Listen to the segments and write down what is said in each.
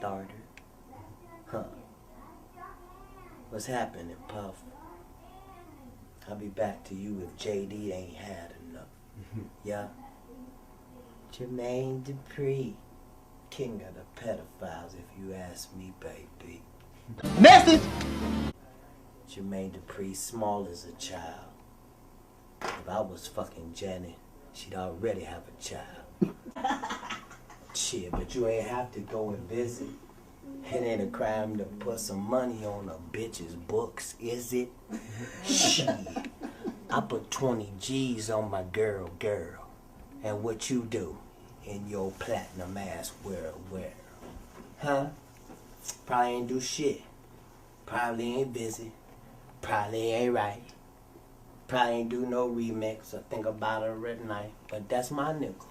starter. Huh. What's happening, Puff? I'll be back to you if JD ain't had enough. Yeah? Jermaine Dupri, king of the pedophiles, if you ask me, baby. Message! Jermaine Dupri, small as a child. If I was fucking Janet, she'd already have a child. Shit, but you ain't have to go and visit. It ain't a crime to put some money on a bitch's books, is it? Shit. I put 20 G's on my girl. And what you do in your platinum ass world? Huh? Probably ain't do shit. Probably ain't busy. Probably ain't right. Probably ain't do no remix or think about her at night. But that's my nickel.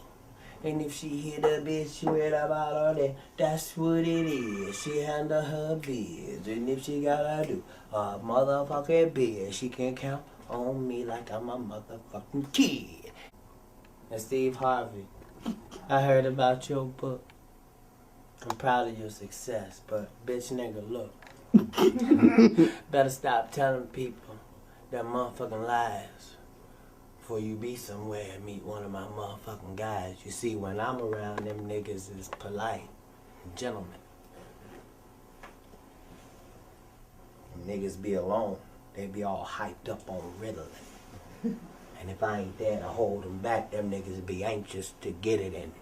And if she hit a bitch, she read about all that. That's what it is. She handle her biz. And if she gotta do a motherfucking biz, she can count on me like I'm a motherfucking kid. And Steve Harvey, I heard about your book. I'm proud of your success, but bitch nigga, look. Better stop telling people their motherfucking lies before you be somewhere and meet one of my motherfucking guys. You see, when I'm around, them niggas is polite and gentlemen. And niggas be alone. They be all hyped up on Ritalin. And if I ain't there to hold them back, them niggas be anxious to get it in.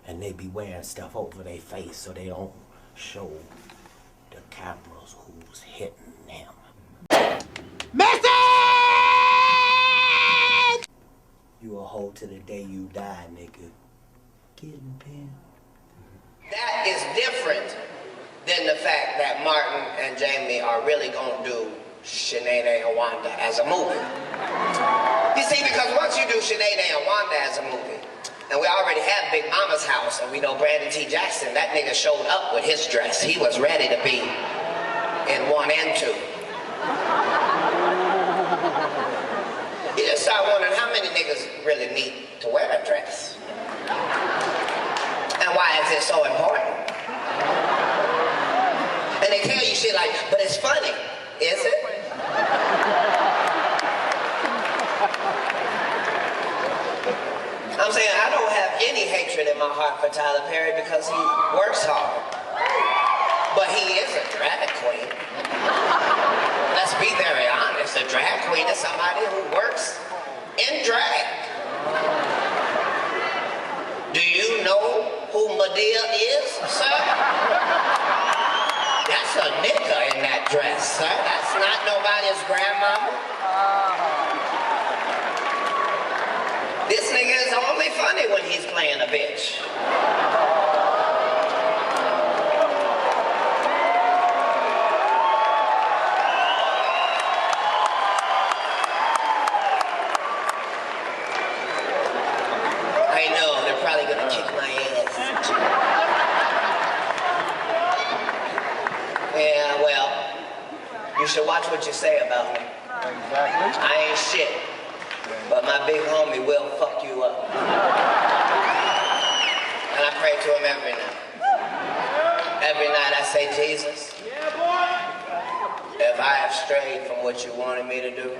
And they be wearing stuff over their face so they don't show the cameras who's hitting them. Message! You a hoe to the day you die, nigga. Get him, Pen. That is different than the fact that Martin and Jamie are really gonna do Sinead and Wanda as a movie. You see, because once you do Sinead and Wanda as a movie, and we already have Big Mama's house, and we know Brandon T. Jackson, that nigga showed up with his dress. He was ready to be in 1 and 2. You just start wondering how many niggas really need to wear a dress. And why is it so important? And they tell you shit like, but it's funny, is it? I'm saying I don't have any hatred in my heart for Tyler Perry because he works hard. But he is a drag queen. Let's be very honest. A drag queen is somebody who works in drag. Do you know who Medea is, sir? That's a nigga in that dress, sir. That's not nobody's grandmama. This nigga is only funny when he's playing a bitch. I know, they're probably gonna kick my ass. Yeah, well, you should watch what you say about me. Exactly. I ain't shit. But my big homie will fuck you up. And I pray to him every night. Every night I say, Jesus, if I have strayed from what you wanted me to do,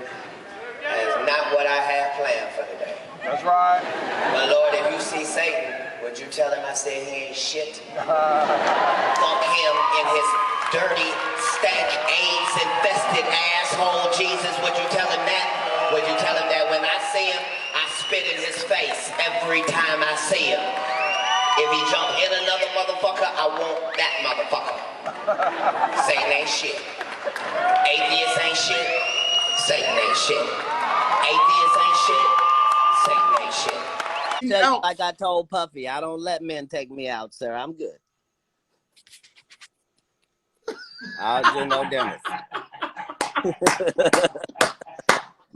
that is not what I had planned for today. That's right. But Lord, if you see Satan, would you tell him I said he ain't shit? Fuck him in his dirty, stank, AIDS-infested asshole, Jesus. Would you tell him that? Would you tell him that when I see him, I spit in his face every time I see him? If he jump in another motherfucker, I want that motherfucker. Satan ain't shit. Atheist ain't shit. Satan ain't shit. Atheist ain't shit. Satan ain't shit. Like I told Puffy, I don't let men take me out, sir. I'm good. I'll do no dentist.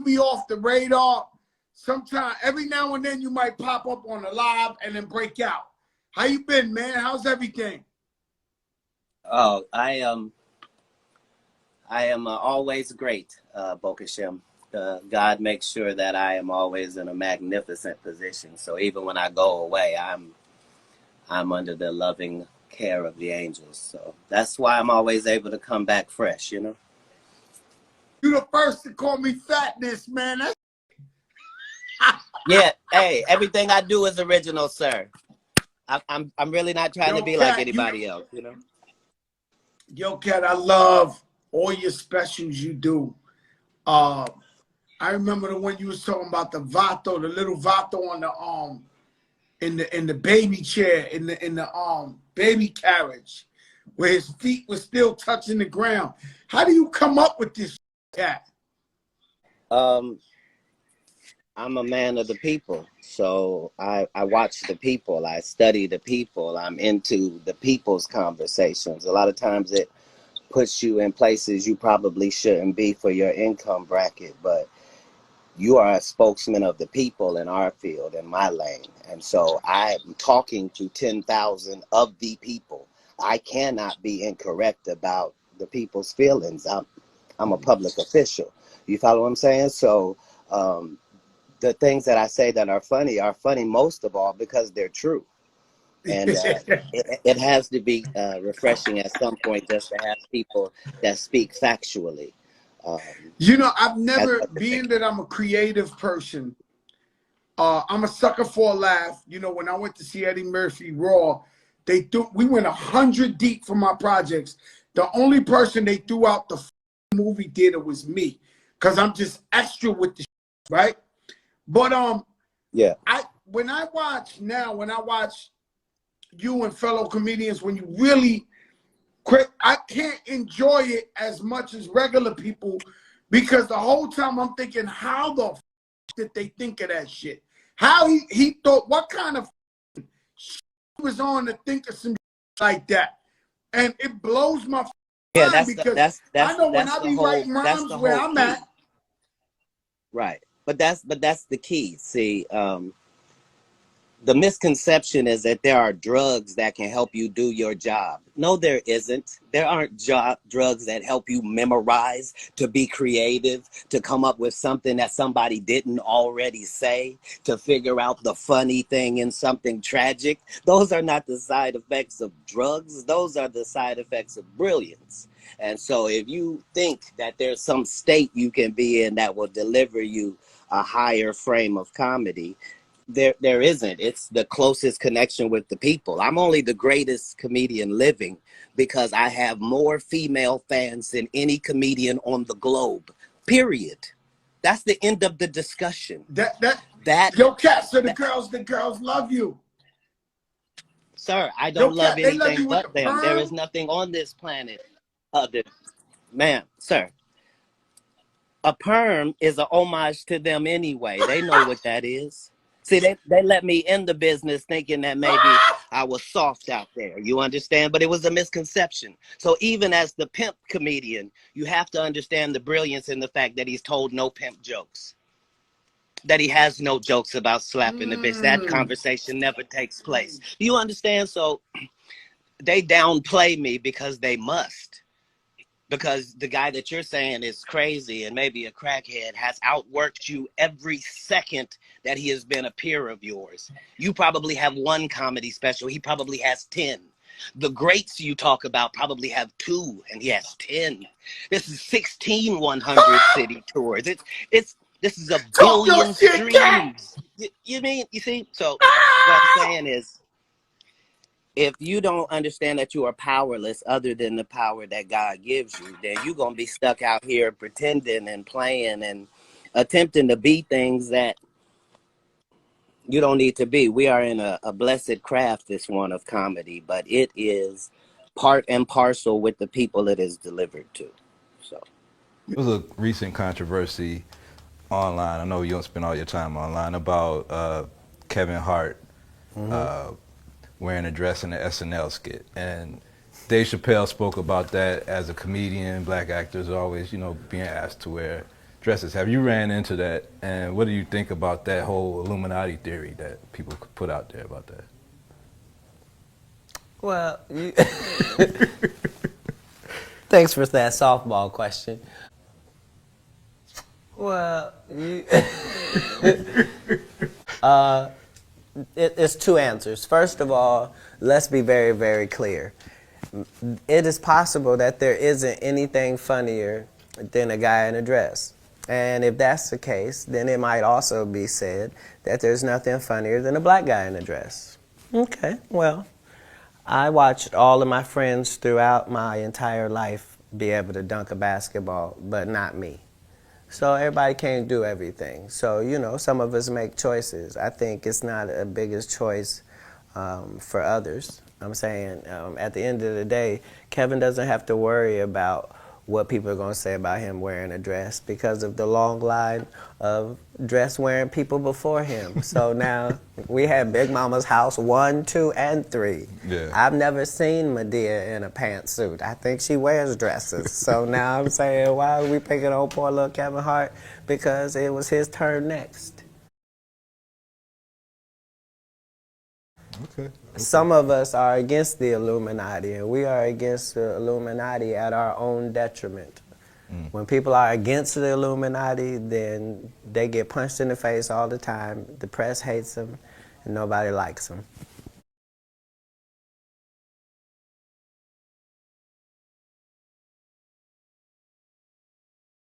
Be off the radar. Sometime, every now and then, you might pop up on a live and then break out. How you been, man? How's everything? Oh, I am always great, Bokashim. God makes sure that I am always in a magnificent position. So even when I go away, I'm under the loving care of the angels. So that's why I'm always able to come back fresh, you know? You the first to call me fatness, man. That's Yeah, hey, everything I do is original, sir. I'm really not trying to be like anybody else, you know? Yo, Katt, I love all your specials you do. I remember the one you was talking about the Vato, the little Vato on the in the baby chair, in the baby carriage, where his feet were still touching the ground. How do you come up with this, Katt? I'm a man of the people, so I watch the people, I study the people, I'm into the people's conversations. A lot of times it puts you in places you probably shouldn't be for your income bracket, but you are a spokesman of the people in our field, in my lane. And so I'm talking to 10,000 of the people. I cannot be incorrect about the people's feelings. I'm a public official. You follow what I'm saying? So the things that I say that are funny most of all because they're true. And it has to be refreshing at some point just to have people that speak factually. You know, I've never, being that I'm a creative person, I'm a sucker for a laugh. You know, when I went to see Eddie Murphy Raw, we went 100 deep for my projects. The only person they threw out the movie theater was me, because I'm just extra with the right? But yeah, when I watch you and fellow comedians, when you really quick, I can't enjoy it as much as regular people, because the whole time I'm thinking, how the did they think of that shit? How he thought, what kind of shit was on to think of some like that? And it blows my mind, because I know when I be writing rhymes where I'm at. Right. But that's the key. See, the misconception is that there are drugs that can help you do your job. No, there isn't. There aren't drugs that help you memorize, to be creative, to come up with something that somebody didn't already say, to figure out the funny thing in something tragic. Those are not the side effects of drugs. Those are the side effects of brilliance. And so if you think that there's some state you can be in that will deliver you a higher frame of comedy, there isn't. It's the closest connection with the people. I'm only the greatest comedian living because I have more female fans than any comedian on the globe, period. That's the end of the discussion. Yo, Katt, so the girls love you. Sir, I don't love anything but them. There is nothing on this planet other. Ma'am, sir, a perm is a homage to them anyway. They know what that is. See, they let me in the business thinking that maybe I was soft out there. You understand? But it was a misconception. So even as the pimp comedian, you have to understand the brilliance in the fact that he's told no pimp jokes. That he has no jokes about slapping the bitch. That conversation never takes place. You understand? So they downplay me because they must. Because the guy that you're saying is crazy and maybe a crackhead has outworked you every second that he has been a peer of yours. You probably have one comedy special. He probably has 10. The greats you talk about probably have 2 and he has 10. This is 16 100 city tours. This is a billion streams. You see? So what I'm saying is, if you don't understand that you are powerless other than the power that God gives you, then you're going to be stuck out here pretending and playing and attempting to be things that you don't need to be. We are in a blessed craft, this one of comedy, but it is part and parcel with the people it is delivered to. So there was a recent controversy online. I know you don't spend all your time online, about Kevin Hart wearing a dress in the SNL skit. And Dave Chappelle spoke about that. As a comedian, black actors are always, being asked to wear dresses. Have you ran into that? And what do you think about that whole Illuminati theory that people put out there about that? Well, thanks for that softball question. Well, It's two answers. First of all, let's be very, very clear. It is possible that there isn't anything funnier than a guy in a dress. And if that's the case, then it might also be said that there's nothing funnier than a black guy in a dress. Okay, well, I watched all of my friends throughout my entire life be able to dunk a basketball, but not me. So everybody can't do everything. So, you know, some of us make choices. I think it's not a biggest choice for others. I'm saying at the end of the day, Kevin doesn't have to worry about what people are going to say about him wearing a dress because of the long line of dress-wearing people before him. So now we had Big Mama's house 1, 2, and 3. Yeah. I've never seen Medea in a pantsuit. I think she wears dresses. So now I'm saying, why are we picking on poor little Kevin Hart? Because it was his turn next. Okay. Some of us are against the Illuminati, and we are against the Illuminati at our own detriment. When people are against the Illuminati, then they get punched in the face all the time. The press hates them, and nobody likes them.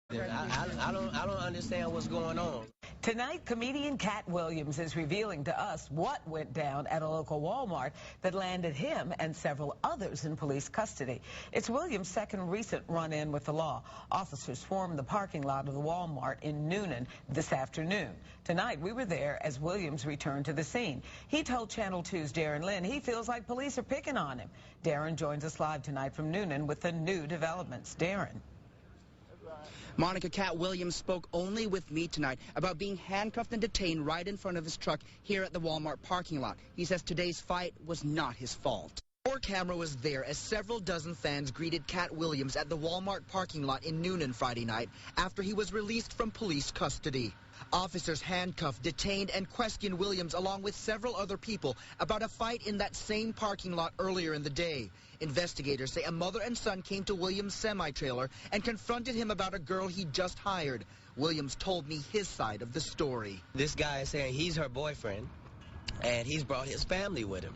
I don't understand what's going on. Tonight, comedian Katt Williams is revealing to us what went down at a local Walmart that landed him and several others in police custody. It's Williams' second recent run-in with the law. Officers swarmed the parking lot of the Walmart in Noonan this afternoon. Tonight, we were there as Williams returned to the scene. He told Channel 2's Darren Lynn he feels like police are picking on him. Darren joins us live tonight from Noonan with the new developments. Darren. Monica, Katt Williams spoke only with me tonight about being handcuffed and detained right in front of his truck here at the Walmart parking lot. He says today's fight was not his fault. Our camera was there as several dozen fans greeted Katt Williams at the Walmart parking lot in Noonan Friday night after he was released from police custody. Officers handcuffed, detained, and questioned Williams along with several other people about a fight in that same parking lot earlier in the day. Investigators say a mother and son came to Williams' semi-trailer and confronted him about a girl he just hired. Williams told me his side of the story. This guy is saying he's her boyfriend, and he's brought his family with him.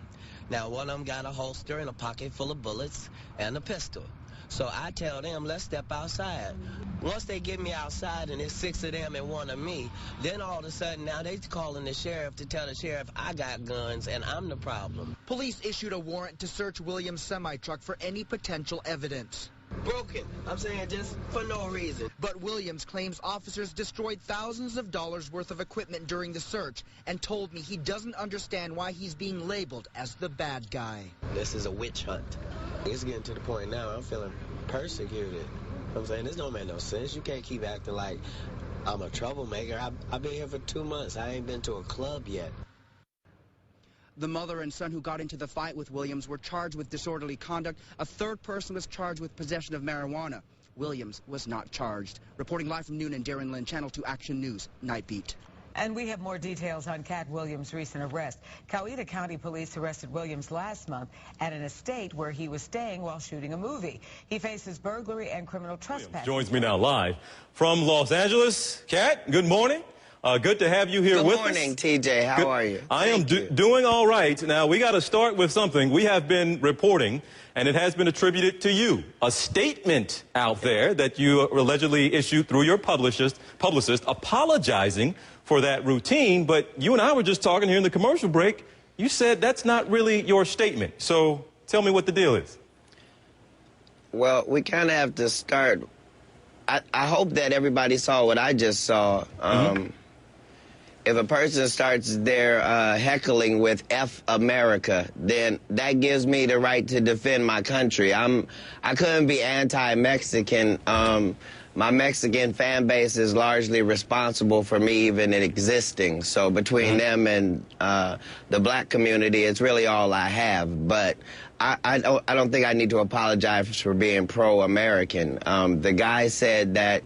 Now, one of them got a holster and a pocket full of bullets and a pistol. So I tell them, let's step outside. Once they get me outside and there's 6 of them and 1 of me, then all of a sudden now they calling the sheriff to tell the sheriff I got guns and I'm the problem. Police issued a warrant to search Williams' semi-truck for any potential evidence. Broken. I'm saying just for no reason. But Williams claims officers destroyed thousands of dollars worth of equipment during the search and told me he doesn't understand why he's being labeled as the bad guy. This is a witch hunt. It's getting to the point now I'm feeling persecuted. I'm saying this don't make no sense. You can't keep acting like I'm a troublemaker. I've been here for 2 months. I ain't been to a club yet. The mother and son who got into the fight with Williams were charged with disorderly conduct. A third person was charged with possession of marijuana. Williams was not charged. Reporting live from Noonan, Darren Lynn, Channel 2 Action News, Night Beat. And we have more details on Katt Williams' recent arrest. Coweta County Police arrested Williams last month at an estate where he was staying while shooting a movie. He faces burglary and criminal trespass. Joins me now live from Los Angeles. Katt, good morning. Good to have you here with us. Good morning, TJ. How are you? I am doing all right. Now, we got to start with something. We have been reporting, and it has been attributed to you, a statement out there that you allegedly issued through your publicist apologizing for that routine. But you and I were just talking here in the commercial break. You said that's not really your statement. So tell me what the deal is. Well, we kind of have to start. I hope that everybody saw what I just saw. If a person starts their heckling with F America, then that gives me the right to defend my country. I couldn't be anti-Mexican. My Mexican fan base is largely responsible for me even existing. So between them and the black community, it's really all I have. But I don't think I need to apologize for being pro-American. The guy said that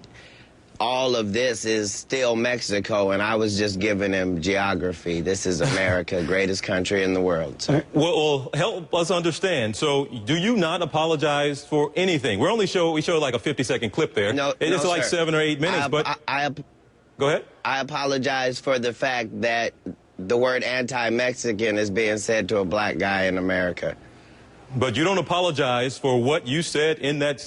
all of this is still Mexico, and I was just giving him geography. This is America, greatest country in the world. So. Well, help us understand. So, do you not apologize for anything? We show like a 50-second clip there. No, it's like sir. 7 or 8 minutes. Go ahead. I apologize for the fact that the word anti-Mexican is being said to a black guy in America. But you don't apologize for what you said in that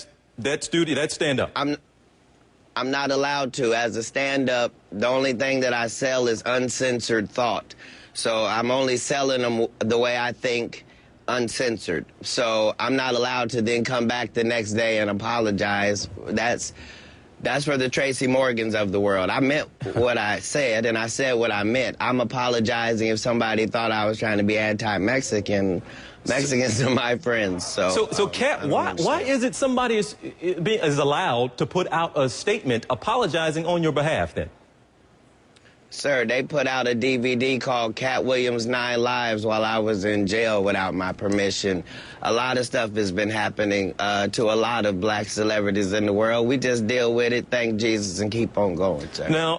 stand-up. I'm not allowed to. As a stand-up, the only thing that I sell is uncensored thought. So I'm only selling them the way I think, uncensored. So I'm not allowed to then come back the next day and apologize. That's for the Tracy Morgans of the world. I meant what I said, and I said what I meant. I'm apologizing if somebody thought I was trying to be anti-Mexican. Mexicans are my friends, so Katt, why is it somebody is allowed to put out a statement apologizing on your behalf then? Sir, they put out a DVD called Katt Williams 9 Lives while I was in jail without my permission. A lot of stuff has been happening to a lot of black celebrities in the world. We just deal with it, thank Jesus, and keep on going, sir. Now,